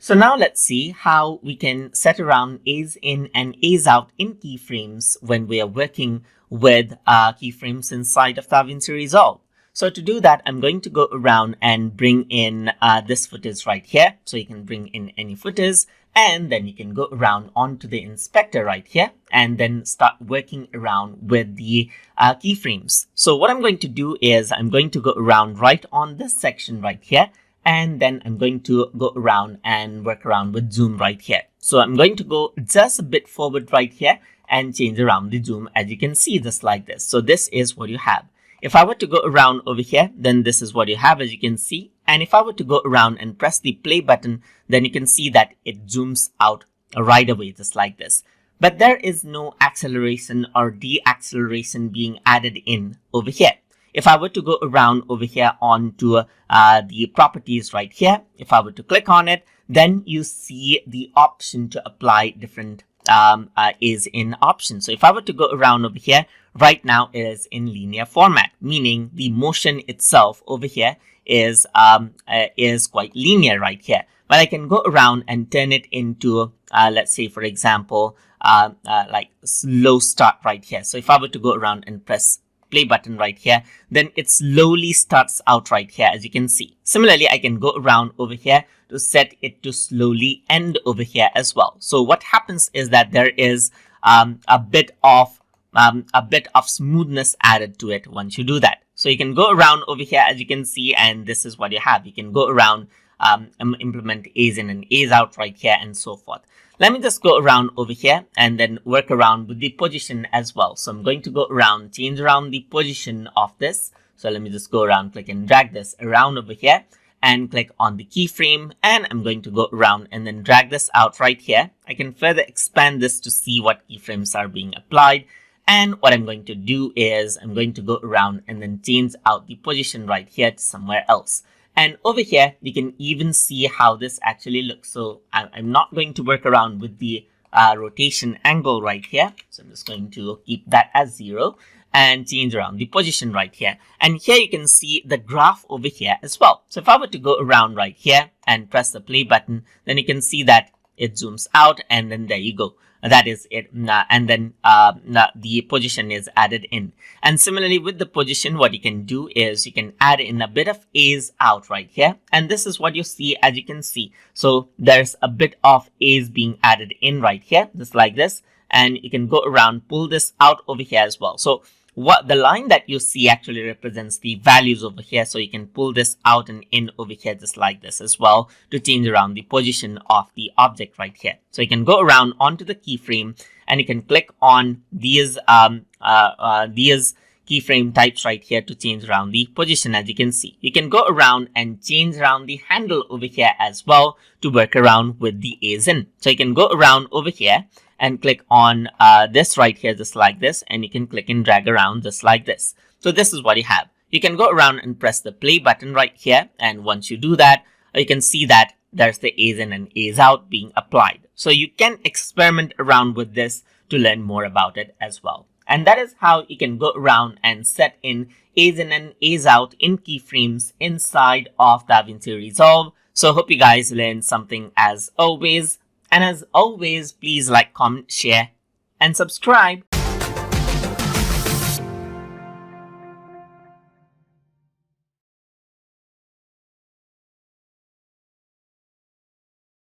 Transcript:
So now let's see how we can set around A's in and A's out in keyframes when we are working with keyframes inside of Davinci Resolve. So to do that, I'm going to go around and bring in this footers right here. So you can bring in any footers, and then you can go around onto the inspector right here and then start working around with the keyframes. So what I'm going to do is I'm going to go around right on this section right here, and then I'm going to go around and work around with zoom right here. So I'm going to go just a bit forward right here and change around the zoom, as you can see, just like this. So this is what you have. If I were to go around over here, then this is what you have, as you can see. And if I were to go around and press the play button, then you can see that it zooms out right away, just like this. But there is no acceleration or deacceleration being added in over here. If I were to go around over here onto the properties right here, if I were to click on it, then you see the option to apply different is in option. So if I were to go around over here, right now it is in linear format, meaning the motion itself over here is quite linear right here. But I can go around and turn it into, let's say, for example, like slow start right here. So if I were to go around and press play button right here, then it slowly starts out right here, as you can see. Similarly, I can go around over here to set it to slowly end over here as well. So what happens is that there is a bit of smoothness added to it once you do that. So you can go around over here, as you can see, and this is what you have. You can go around, implement A's in and A's out right here, and so forth. Let me just go around over here and then work around with the position as well. So I'm going to go around, change around the position of this. So let me just go around, click and drag this around over here and click on the keyframe. And I'm going to go around and then drag this out right here. I can further expand this to see what keyframes are being applied. And what I'm going to do is I'm going to go around and then change out the position right here to somewhere else. And over here, you can even see how this actually looks. So I'm not going to work around with the rotation angle right here. So I'm just going to keep that as 0 and change around the position right here. And here you can see the graph over here as well. So if I were to go around right here and press the play button, then you can see that it zooms out, and then there you go. That is it. And then the position is added in. And similarly with the position, what you can do is you can add in a bit of A's out right here. And this is what you see, as you can see. So there's a bit of A's being added in right here, just like this. And you can go around, pull this out over here as well. So what the line that you see actually represents the values over here. So you can pull this out and in over here, just like this as well, to change around the position of the object right here. So you can go around onto the keyframe and you can click on these keyframe types right here to change around the position, as you can see. You can go around and change around the handle over here as well to work around with the A's in. So you can go around over here and click on this right here, just like this, and you can click and drag around just like this. So this is what you have. You can go around and press the play button right here, and once you do that, you can see that there's the A's in and A's out being applied. So you can experiment around with this to learn more about it as well. And that is how you can go around and set in A's in and A's out in keyframes inside of Davinci Resolve. So hope you guys learned something as always. And as always, please like, comment, share, and subscribe.